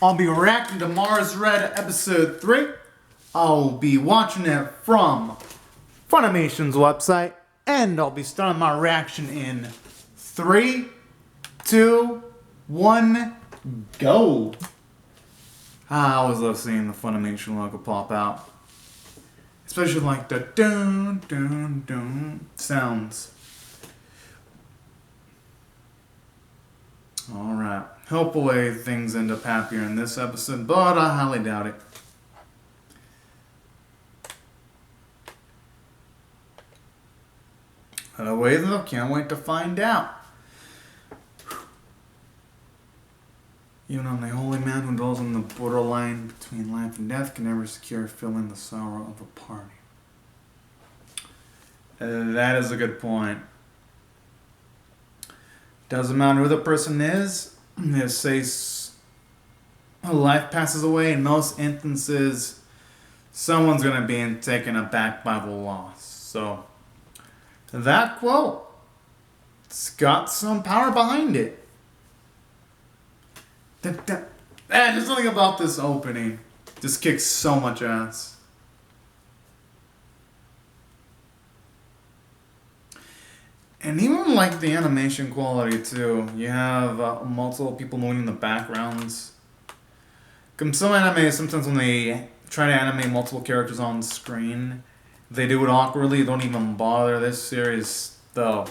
I'll be reacting to Mars Red Episode 3. I'll be watching it from Funimation's website, and I'll be starting my reaction in 3, 2, 1, go. I always love seeing the Funimation logo pop out. Especially like the dun dun dun sounds. Alright. Hopefully things end up happier in this episode, but I highly doubt it. Wait though, can't wait to find out. Even on the holy man who dwells on the borderline between life and death can never secure filling the sorrow of a party. That is a good point. Doesn't matter who the person is, if say life passes away, in most instances, someone's going to be taken aback by the loss. So, that quote, it's got some power behind it. There's something about this opening. Just kicks so much ass. And even like the animation quality too. You have multiple people moving in the backgrounds. Some anime, sometimes when they try to animate multiple characters on screen, they do it awkwardly, don't even bother. This series, though,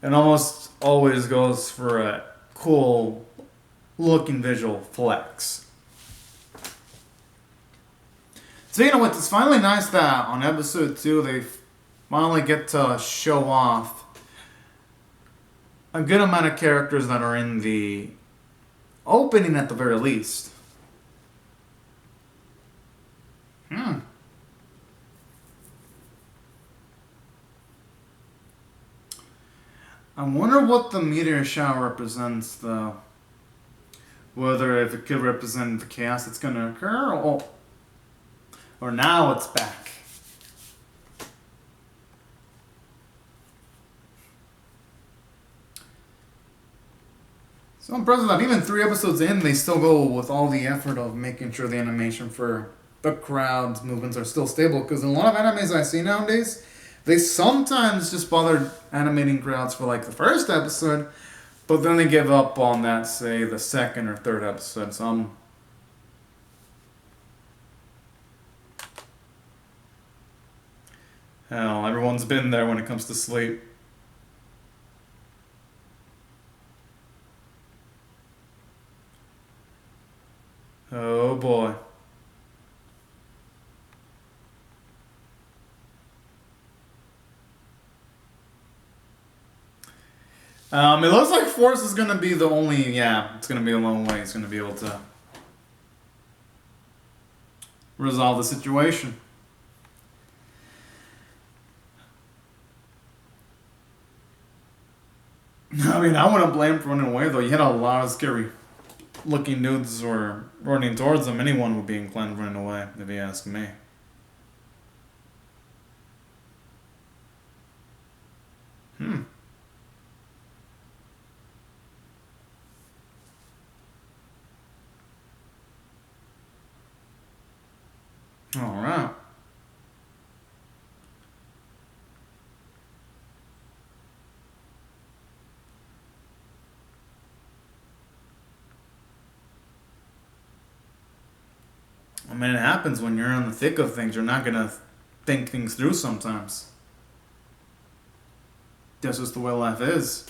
it almost always goes for a cool looking visual flex. So you know what, it's finally nice that on episode 2 they finally get to show off a good amount of characters that are in the opening at the very least. I wonder what the meteor shower represents, though. Whether if it could represent the chaos that's going to occur, or now it's back. So impressive that even 3 episodes in, they still go with all the effort of making sure the animation for the crowd's movements are still stable. Because in a lot of animes I see nowadays, they sometimes just bother animating crowds for like the first episode, but then they give up on that, say, the second or third episode. So hell, everyone's been there when it comes to sleep. Oh boy. It looks like Force is gonna be the only, it's gonna be the only way he's gonna be able to resolve the situation. I mean, I wouldn't blame him for running away, though. You had a lot of scary looking dudes were running towards him. Anyone would be inclined to run away, if you ask me. Alright. I mean, it happens when you're in the thick of things. You're not gonna think things through sometimes. That's just the way life is.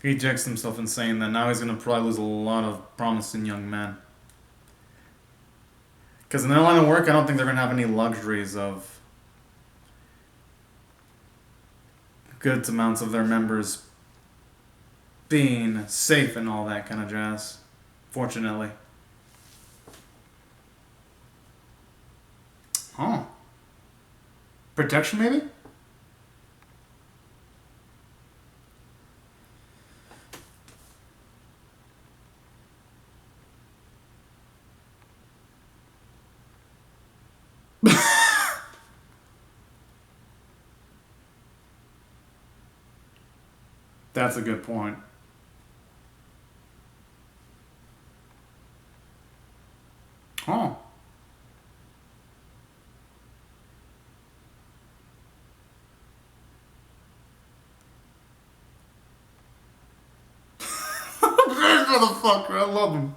He ejects himself in saying that now he's gonna probably lose a lot of promising young men. Because in their line of work, I don't think they're gonna have any luxuries of good amounts of their members being safe and all that kind of jazz. Fortunately. Oh. Protection, maybe? That's a good point. Oh. This motherfucker, I love him.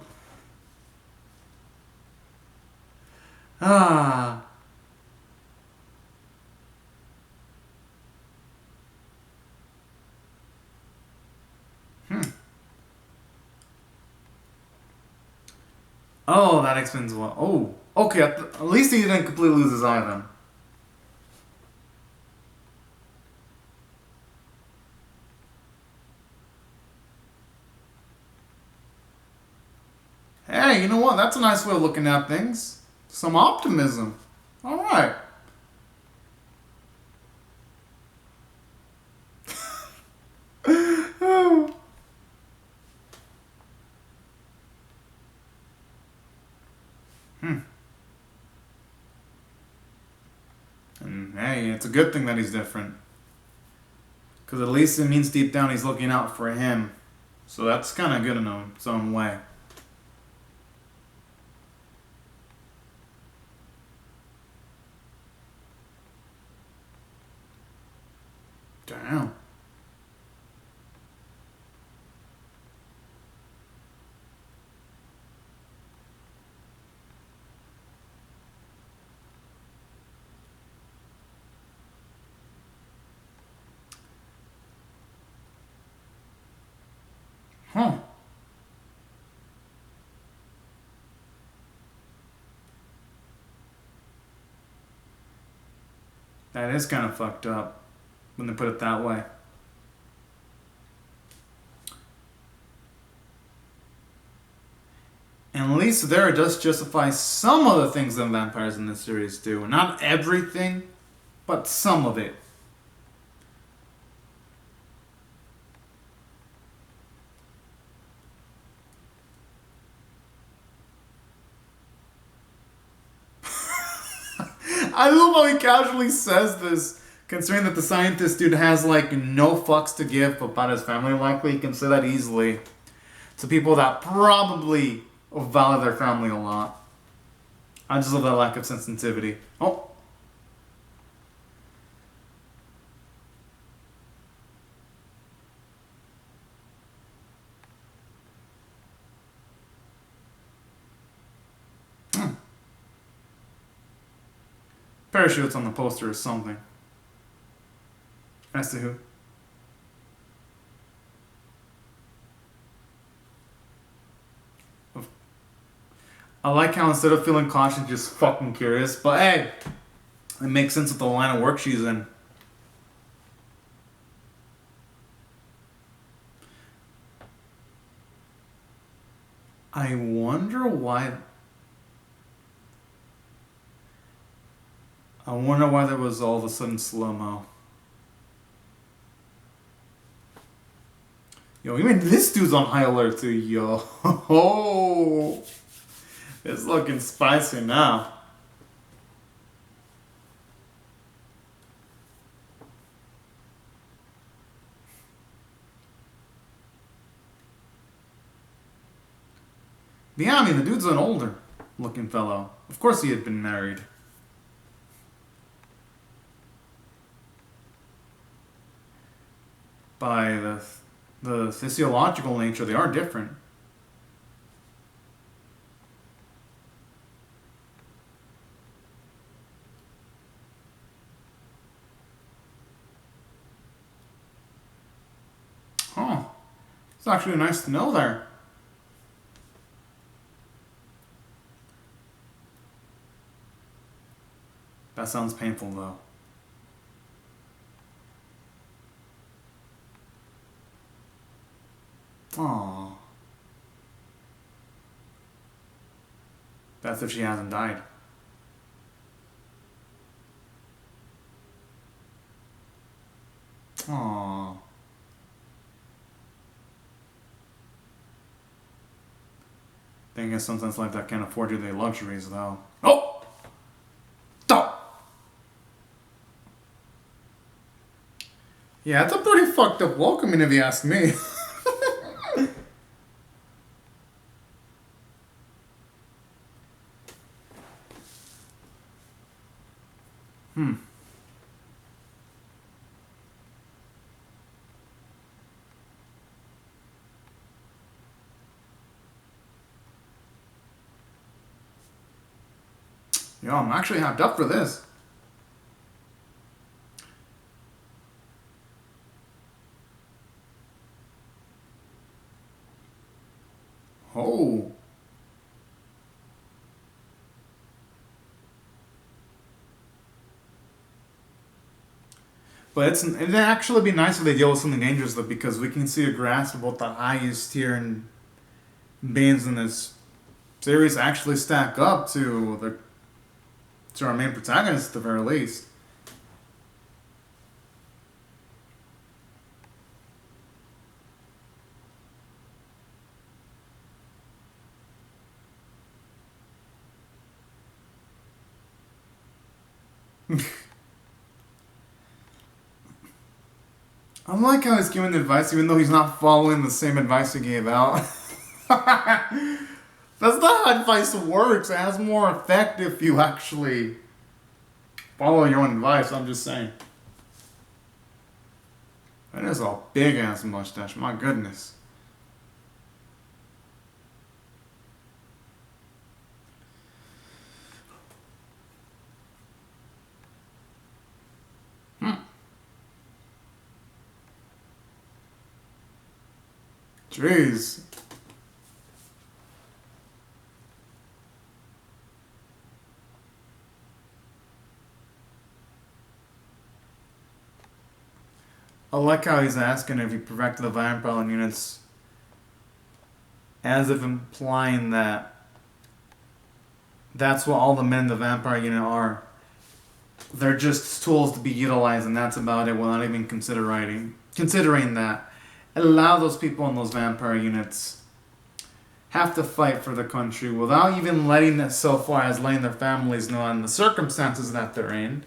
Ah. Hmm. Oh, that explains a lot. Oh. Okay, at least he didn't completely lose his eye then. Hey, you know what? That's a nice way of looking at things. Some optimism. Alright. Hmm. And hey, it's a good thing that he's different. Because at least it means deep down he's looking out for him. So that's kind of good in its own way. Damn. Huh. That is kind of fucked up when they put it that way. And at least there it does justify some of the things that vampires in this series do. Not everything, but some of it. I love how he casually says this, considering that the scientist dude has like no fucks to give about his family. Likely, he can say that easily to people that probably value their family a lot. I just love that lack of sensitivity. Oh, parachutes on the poster or something. As to who? I like how instead of feeling cautious, just fucking curious. But hey, it makes sense with the line of work she's in. I wonder why. I wonder why there was all of a sudden slow mo. Yo, even this dude's on high alert too. Yo, it's looking spicy now. Yeah, I mean, the dude's an older looking fellow. Of course he had been married. By the physiological nature, they are different. Huh. It's actually nice to know there. That sounds painful though. Aww. That's if she hasn't died. Aww. Thing is, sometimes life that can't afford you the luxuries, though. Oh! Stop! Yeah, it's a pretty fucked up welcoming if you ask me. Hmm. Yo, I'm actually hyped up for this. Oh. But it'd actually be nice if they deal with something dangerous though, because we can see a grasp of what the highest tier and beings in this series actually stack up to our main protagonist at the very least. I like how he's giving advice even though he's not following the same advice he gave out. That's not how advice works. It has more effect if you actually follow your own advice. I'm just saying. That is a big ass mustache. My goodness. Hmm. Jeez. I like how he's asking if he perfected the vampire units, as if implying that that's what all the men in the vampire unit are. They're just tools to be utilized, and that's about it. Without even considering that, allow those people in those vampire units have to fight for the country without even letting it so far as letting their families know on the circumstances that they're in,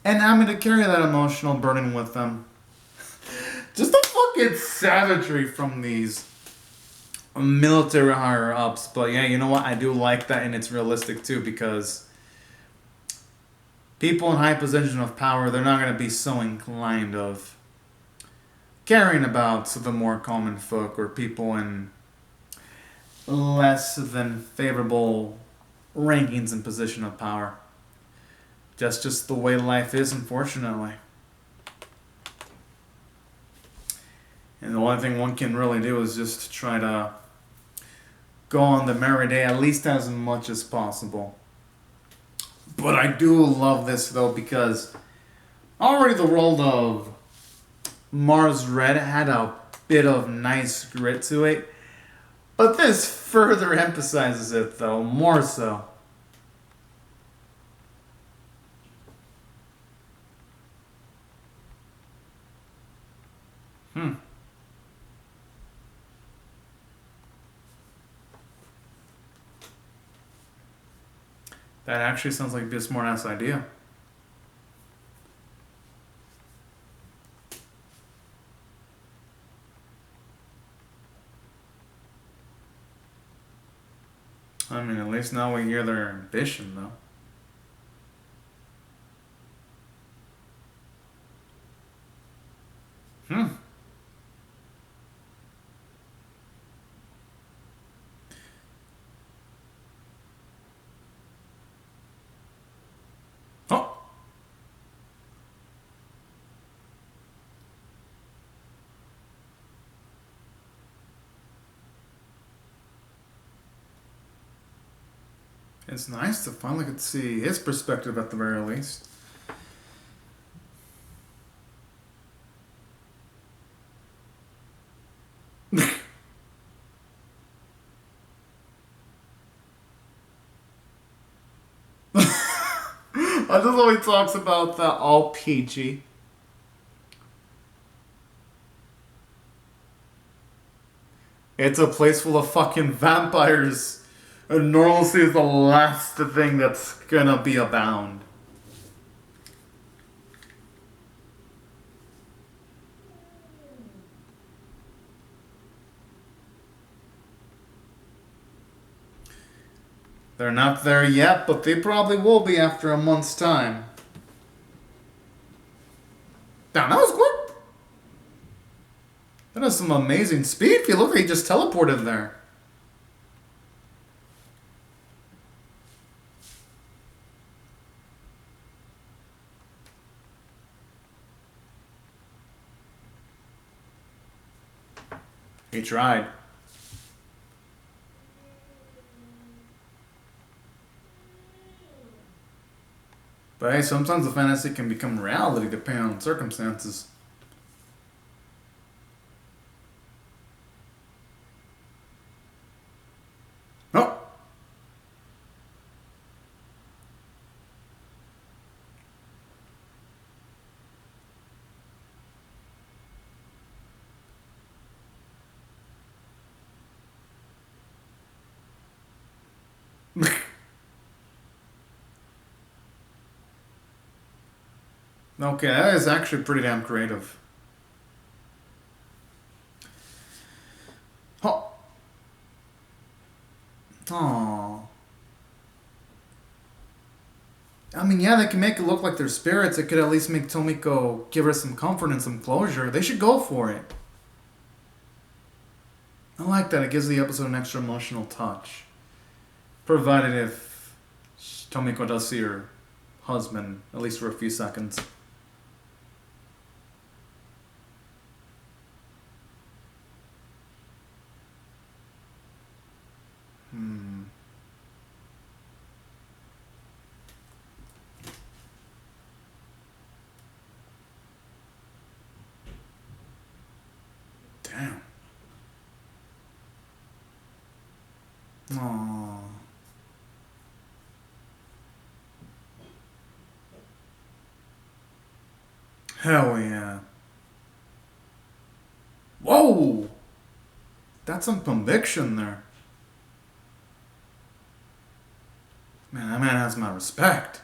and having to carry that emotional burden with them. Just the fucking savagery from these military higher ups. But yeah, you know what? I do like that, and it's realistic too, because people in high position of power, they're not going to be so inclined of caring about the more common folk or people in less than favorable rankings and position of power. Just the way life is, unfortunately. And the only thing one can really do is just try to go on the merry day at least as much as possible. But I do love this though, because already the world of Mars Red had a bit of nice grit to it. But this further emphasizes it though, more so. Hmm. That actually sounds like a smart ass idea. I mean, at least now we hear their ambition, though. Hmm. Oh. It's nice to finally get to see his perspective at the very least. I just how he talks about the all PG. It's a place full of fucking vampires. And normalcy is the last thing that's gonna be abound. They're not there yet, but they probably will be after a month's time. Damn, that was quick. That has some amazing speed. If you look, he just teleported there. He tried. But hey, sometimes the fantasy can become reality depending on circumstances. Oh! Okay, that is actually pretty damn creative. Oh! Aww. I mean, yeah, they can make it look like they're spirits. It could at least make Tomiko give her some comfort and some closure. They should go for it. I like that. It gives the episode an extra emotional touch. Provided if Tomiko does see her husband, at least for a few seconds. Hmm. Damn. Aww. Hell yeah. Whoa! That's some conviction there. Man, that man has my respect.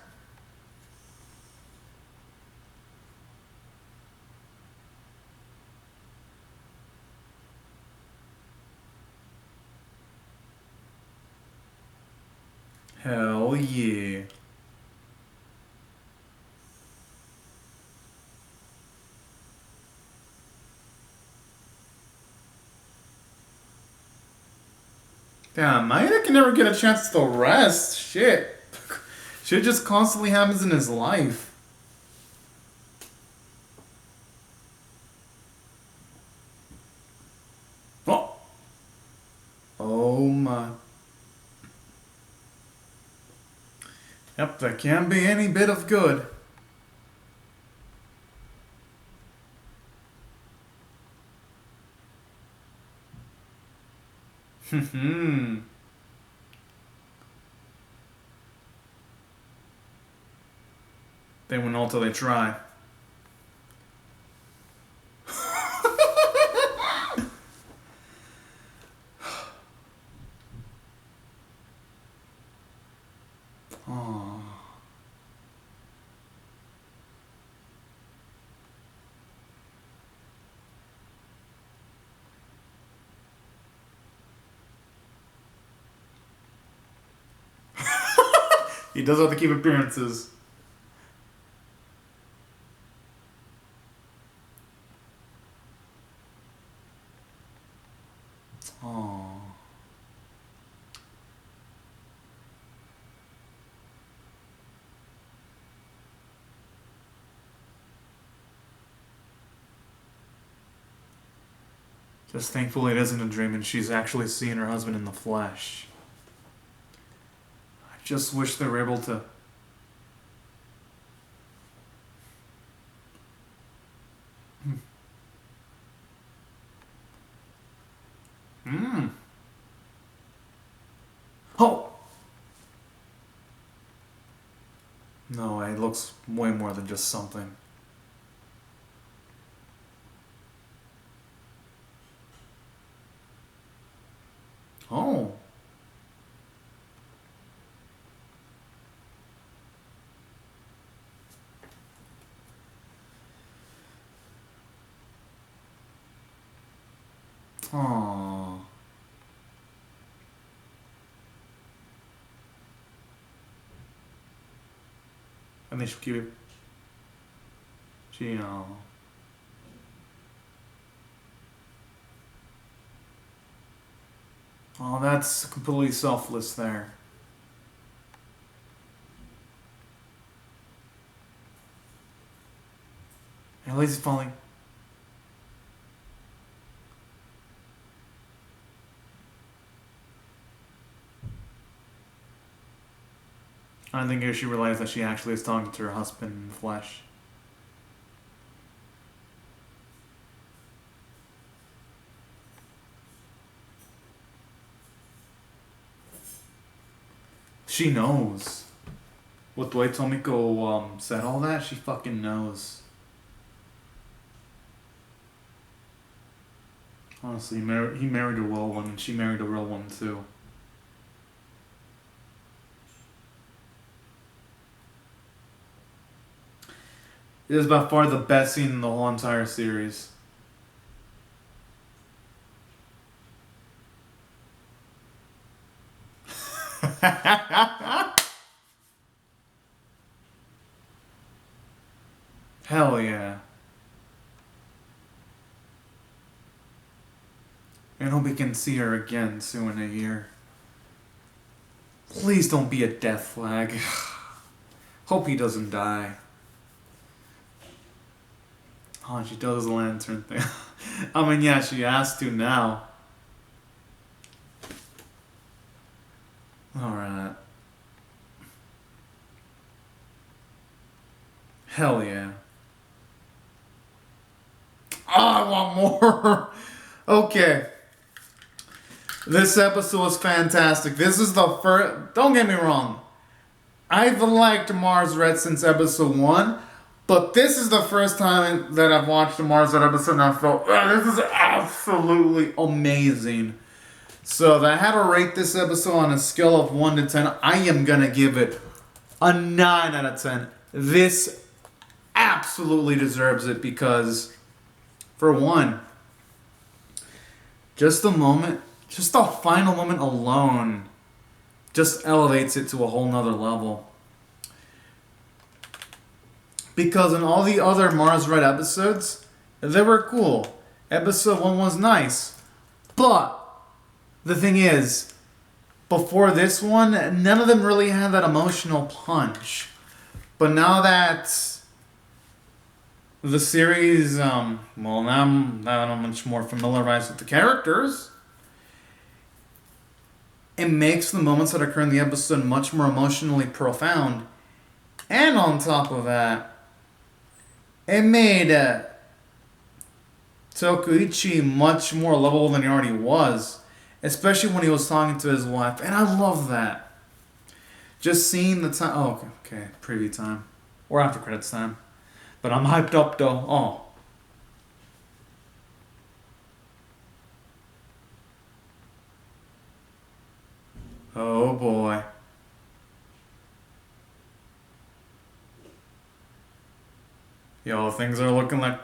Hell yeah. Damn, Maeda can never get a chance to rest. Shit. Shit just constantly happens in his life. Oh. Oh my. Yep, that can't be any bit of good. Hmm. They win all till they try. Aww. He does have to keep appearances. Aww. Just thankfully it isn't a dream and she's actually seeing her husband in the flesh. I just wish they were able to. Hmm. Oh! No, it looks way more than just something. Oh. Aww. they should keep it. Gino. Oh, that's completely selfless there. At least it's falling. I think she realized that she actually is talking to her husband in the flesh. She knows. With the way Tomiko said all that, she fucking knows. Honestly, he married a real one, and she married a real one too. It is by far the best scene in the whole entire series. Hell yeah. And hope we can see her again soon in a year. Please don't be a death flag. Hope he doesn't die. Oh, she does the lantern thing. I mean, yeah, she has to now. Alright. Hell yeah. Oh, I want more. Okay. This episode was fantastic. This is the first... Don't get me wrong. I've liked Mars Red since episode 1. But this is the first time that I've watched the Mars Red episode and I felt, this is absolutely amazing. So if I had to rate this episode on a scale of 1 to 10, I am going to give it a 9 out of 10. This absolutely deserves it because, for one, just the final moment alone just elevates it to a whole nother level. Because in all the other Mars Red episodes, they were cool. Episode 1 was nice. But the thing is, before this one, none of them really had that emotional punch. But now that the series, now I'm much more familiarized with the characters, it makes the moments that occur in the episode much more emotionally profound. And on top of that, it made Tokuichi much more lovable than he already was. Especially when he was talking to his wife. And I love that. Just seeing the time... Oh, okay. Preview time. Or after credits time. But I'm hyped up though. Oh. Oh boy. Yo, things are looking like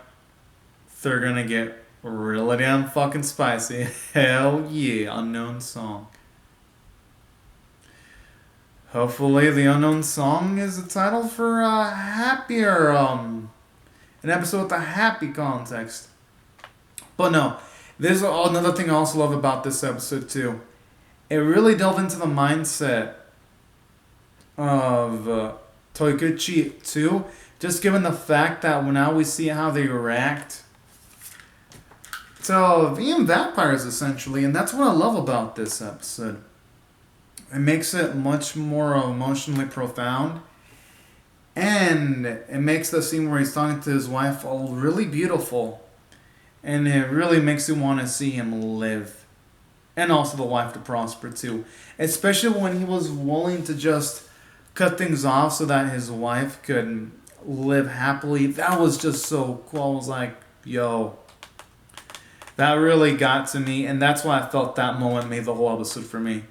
they're gonna get really damn fucking spicy. Hell yeah, unknown song. Hopefully the unknown song is the title for a happier, an episode with a happy context. But no, there's another thing I also love about this episode too. It really delved into the mindset of Toikuchi too. Just given the fact that now we see how they react to being vampires, essentially. And that's what I love about this episode. It makes it much more emotionally profound. And it makes the scene where he's talking to his wife all really beautiful. And it really makes you want to see him live. And also the wife to prosper too. Especially when he was willing to just cut things off so that his wife could live happily. That was just so cool. I was like, yo, that really got to me, and that's why I felt that moment made the whole episode for me.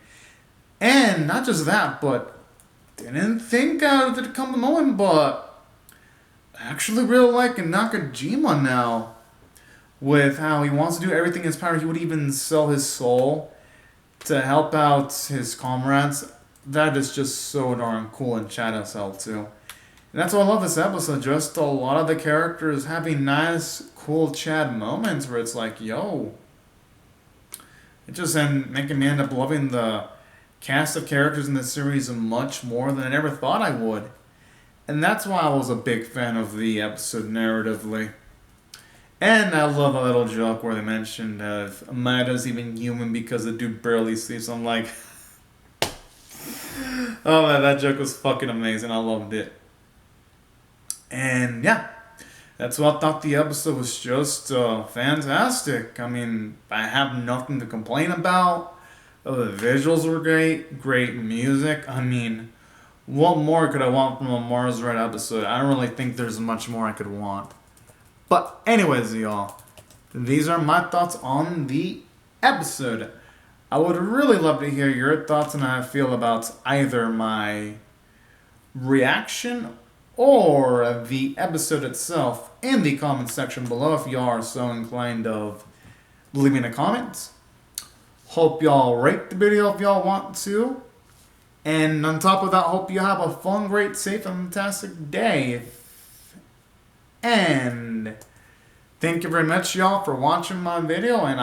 And not just that, but didn't think there'd come a moment, but I actually really like Nakajima now with how he wants to do everything in his power. He would even sell his soul to help out his comrades. That is just so darn cool, and Chad as hell too. And that's why I love this episode. Just a lot of the characters having nice, cool Chad moments where it's like, yo. It just making me end up loving the cast of characters in the series much more than I ever thought I would. And that's why I was a big fan of the episode narratively. And I love a little joke where they mentioned Amada's even human because the dude barely sleeps. I'm like, oh man, that joke was fucking amazing. I loved it. And yeah, that's what I thought the episode was just fantastic. I mean, I have nothing to complain about. The visuals were great, great music. I mean, what more could I want from a Mars Red episode? I don't really think there's much more I could want. But anyways, y'all, these are my thoughts on the episode. I would really love to hear your thoughts on how I feel about either my reaction or the episode itself in the comment section below if y'all are so inclined of leaving a comment. Hope y'all rate the video if y'all want to. And on top of that, hope you have a fun, great, safe, and fantastic day. And thank you very much, y'all, for watching my video, and